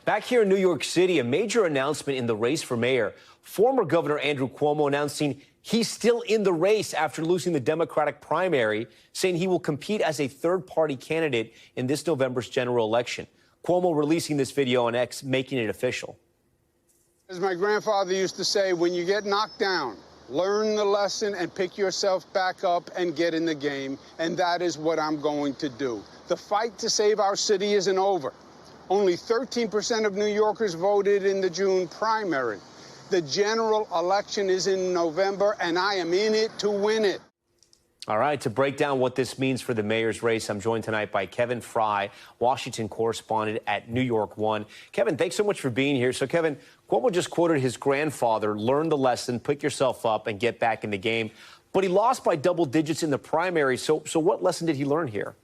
Back here in New York City, a major announcement in the race for mayor. Former Governor Andrew Cuomo announcing he's still in the race after losing the Democratic primary, saying he will compete as a third-party candidate in this November's general election. Cuomo releasing this video on X, making it official. As my grandfather used to say, when you get knocked down, learn the lesson and pick yourself back up and get in the game. And that is what I'm going to do. The fight to save our city isn't over. Only 13% of New Yorkers voted in the June primary. The general election is in November, and I am in it to win it. All right, to break down what this means for the mayor's race, I'm joined tonight by Kevin Frey, Washington correspondent at New York One. Kevin, thanks so much for being here. So, Kevin, Cuomo just quoted his grandfather, learn the lesson, pick yourself up, and get back in the game. But he lost by double digits in the primary. So what lesson did he learn here?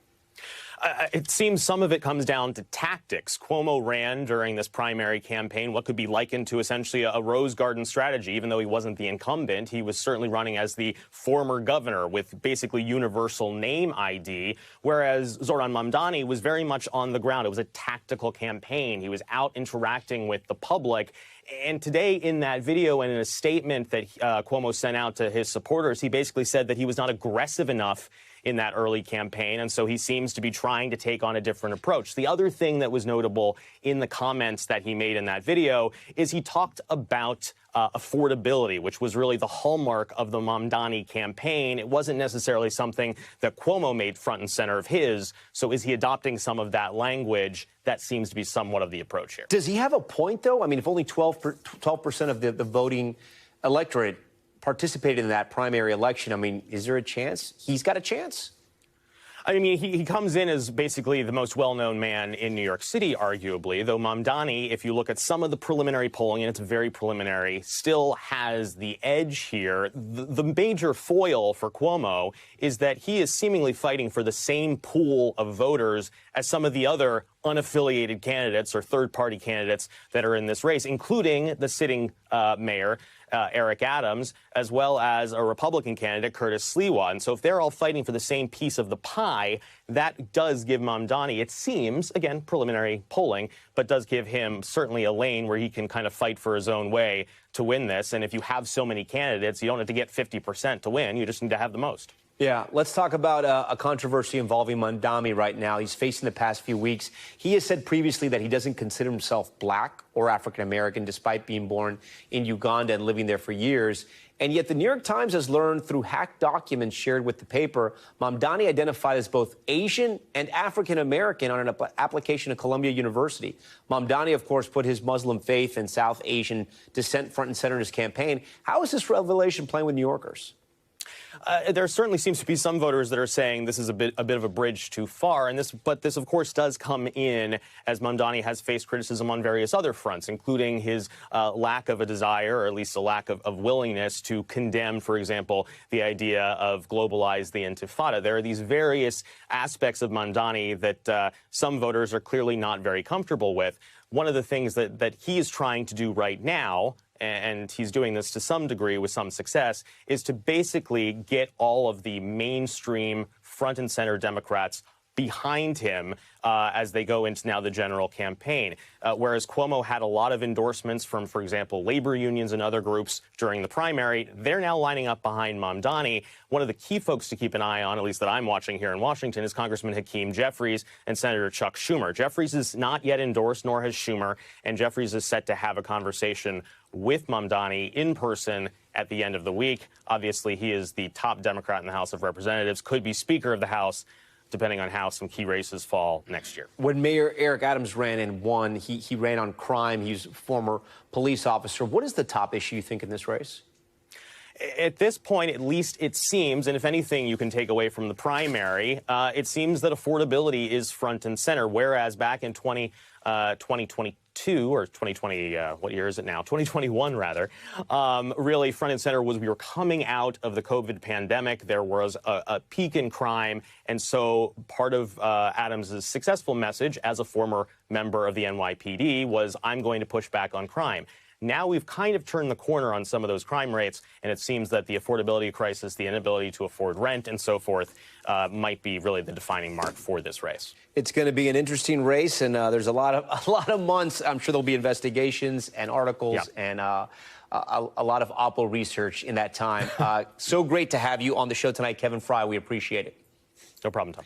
It seems some of it comes down to tactics. Cuomo ran during this primary campaign what could be likened to essentially a Rose Garden strategy. Even though he wasn't the incumbent, he was certainly running as the former governor with basically universal name ID, whereas Zoran Mamdani was very much on the ground. It was a tactical campaign. He was out interacting with the public. And today in that video and in a statement that Cuomo sent out to his supporters, he basically said that he was not aggressive enough in that early campaign, and so he seems to be trying to take on a different approach. The other thing that was notable in the comments that he made in that video is he talked about affordability, which was really the hallmark of the Mamdani campaign. It wasn't necessarily something that Cuomo made front and center of his, so is he adopting some of that language? That seems to be somewhat of the approach here. Does he have a point, though? I mean, if only 12% of the voting electorate participated in that primary election, I mean, is there a chance? He's got a chance? I mean, he comes in as basically the most well-known man in New York City, arguably, though Mamdani, if you look at some of the preliminary polling, and it's very preliminary, still has the edge here. The major foil for Cuomo is that he is seemingly fighting for the same pool of voters as some of the other unaffiliated candidates or third-party candidates that are in this race, including the sitting mayor, Eric Adams, as well as a Republican candidate, Curtis Sliwa. And so if they're all fighting for the same piece of the pie, that does give Mamdani, it seems, again, preliminary polling, but does give him certainly a lane where he can kind of fight for his own way to win this. And if you have so many candidates, you don't have to get 50% to win. You just need to have the most. Yeah, let's talk about a controversy involving Mamdani right now. He's facing the past few weeks. He has said previously that he doesn't consider himself black or African-American, despite being born in Uganda and living there for years. And yet the New York Times has learned through hacked documents shared with the paper, Mamdani identified as both Asian and African-American on an application to Columbia University. Mamdani, of course, put his Muslim faith and South Asian descent front and center in his campaign. How is this revelation playing with New Yorkers? There certainly seems to be some voters that are saying this is a bit of a bridge too far, but this, of course, does come in as Mamdani has faced criticism on various other fronts, including his lack of a desire, or at least a lack of willingness to condemn, for example, the idea of globalize the Intifada. There are these various aspects of Mamdani that some voters are clearly not very comfortable with. One of the things that he is trying to do right now, and he's doing this to some degree with some success, is to basically get all of the mainstream front and center Democrats behind him as they go into now the general campaign. Whereas Cuomo had a lot of endorsements from, for example, labor unions and other groups during the primary, they're now lining up behind Mamdani. One of the key folks to keep an eye on, at least that I'm watching here in Washington, is Congressman Hakeem Jeffries and Senator Chuck Schumer. Jeffries is not yet endorsed, nor has Schumer, and Jeffries is set to have a conversation with Mamdani in person at the end of the week. Obviously, he is the top Democrat in the House of Representatives, could be Speaker of the House, depending on how some key races fall next year. When Mayor Eric Adams ran and won, he ran on crime. He's a former police officer. What is the top issue you think in this race? At this point, at least it seems, and if anything you can take away from the primary, it seems that affordability is front and center, whereas back in 2022 or 2020, what year is it now? 2021, rather. Really, front and center was we were coming out of the COVID pandemic. There was a peak in crime. And so part of Adams' successful message as a former member of the NYPD was, I'm going to push back on crime. Now we've kind of turned the corner on some of those crime rates, and it seems that the affordability crisis, the inability to afford rent and so forth, might be really the defining mark for this race. It's going to be an interesting race, and there's a lot of months. I'm sure there'll be investigations and articles and a lot of Oppo research in that time. So great to have you on the show tonight, Kevin Frey. We appreciate it. No problem, Tom.